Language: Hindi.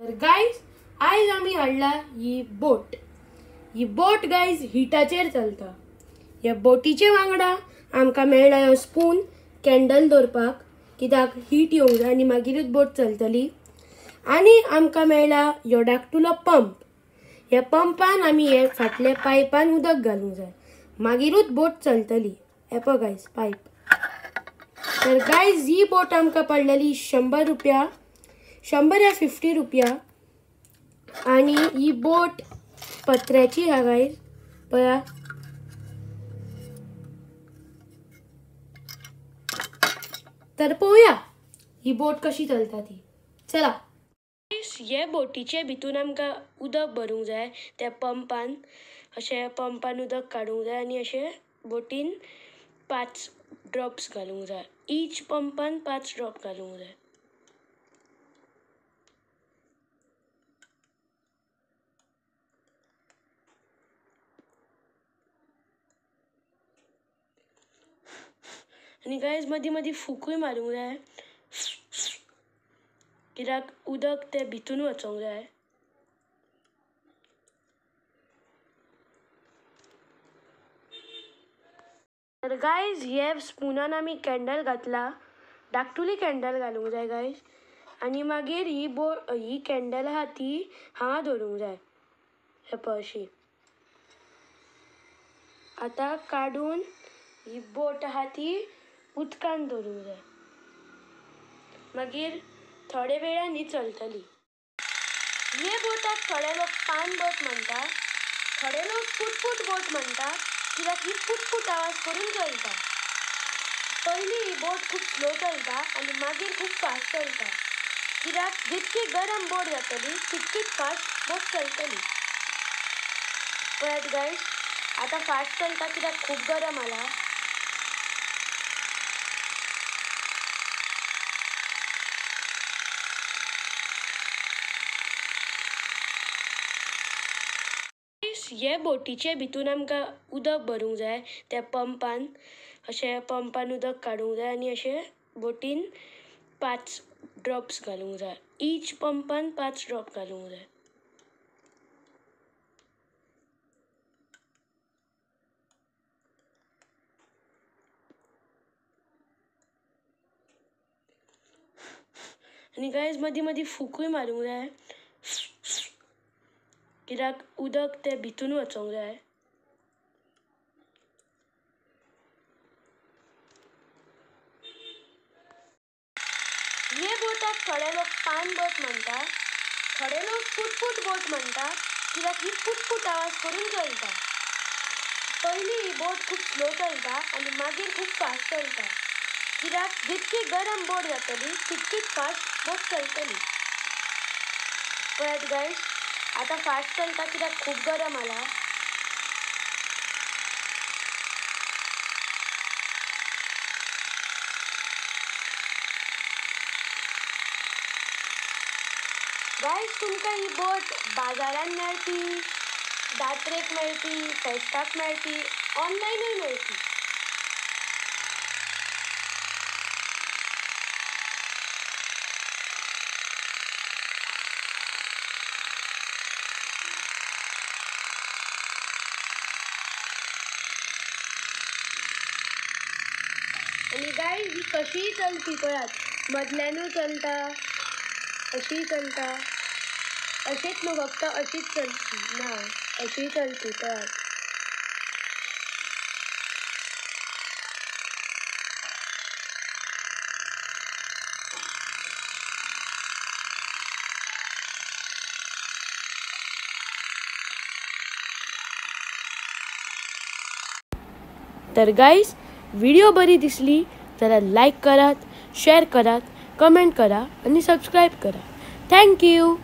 तर गाइज आज आम्ही हाडला ही बोट गाइज हिटाचेर चलता। या बोटीचे वांगडा आमकां मेळ्ळा स्पून कॅन्डल दवरपाक, कित्याक हीट येवंक जाय आनी मागीरूच बोट चलतली। आनी आमकां मेळ्ळा ह्यो धाकटुलो पंप। ह्या पंपान आमी हे फाटले पायपान उदक घालूंक जाय, मागीरूच बोट चलतली। हे पळय गाइज पायप। तर गाइज ही बोट आमकां पडलेली 100 रुपया, 100 या 50 रुपया। आणि ही बोट पत्र्याची हा गाइज, पळया। तर पळोवया ही बोट कशी चलता ती, चला। हे बोटीचे भितून आमकां उदक भरूंक जाय, त्या पंपान अशें पंपान उदक काडूंक जाय आनी अशें बोटीन 5 ड्रॉप्स घालूंक जाय। ईच पंपान 5 ड्रॉप घालूंक जाय। आणि गाइज मदी मदी फुकूय मारूंक जाय, कित्याक उदक ते भितून वचोंक जाय। तर गाइज हे स्पूनान आमी कॅन्डल घातला, धाकटुली कॅन्डल घालूंक जाय गाइज। आनी मागीर ही कॅन्डल आहा ती हांगा दवरूंक जाय, हे पळय अशी। आतां काडून ही बोट आहा ती उदकान दवरूंक जाय, मागीर थोडे वेळानी चलतली। हे बोटाक थोडे लोक पान बोट म्हणटा, थोडे लोक पुटपुट बोट म्हणटा, कित्याक ही पुटपुट आवाज करून चलता। पयली ही बोट खूब स्लो चलता आनी मागीर खूब फास्ट चलता, कित्याक जितकी गरम बोट जातली तितकीच फास्ट बोट चलतली। पळयात गाइज, आतां फास्ट चलता कित्याक खूब गरम आला। हे बोटीचे भितून आमकां उदक भरूंक जाय, त्या पंपान अशें पंपान उदक काडूंक जाय आनी अशें बोटीन 5 ड्रॉप्स घालूंक जाय। ईच पंपान 5 ड्रॉप घालूंक जाय। आणि गाइज मदी मदी फुकूय मारूंक जाय, कित्याक उदक ते भितून वचोंक जाय। हे बोटाक थोडे लोक पान बोट म्हणटा, थोडे लोक पुटपुट बोट म्हणटा, कित्याक ही पुटपुट आवाज करून चलता। पयली ही बोट खूब स्लो चलता आनी मागीर खूब फास्ट चलता, कित्याक जितकी गरम बोट जातली तितकीच फास्ट बोट चलतली। पळयात गाइज, आतां फास्ट चलता कित्याक खूब गरम आला। गाइज तुमकां ही बोट बाजारान मेळपी, जात्रेक मेळपी, फेस्ताक मेळपी, ऑनलायनूय मेळपी। आणि गाइज ही कशीय चलती पळयात, मदल्यानूय चलता, अशीय चलता, अशीच न्हू फक्त अशीच चलती ना, अशीय चलती पळयात। तर गाइज व्हिडिओ बरी दिसली जाल्यार लाईक करात, शेअर करात, कमेंट करा आणि सबस्क्राईब करा। Thank you.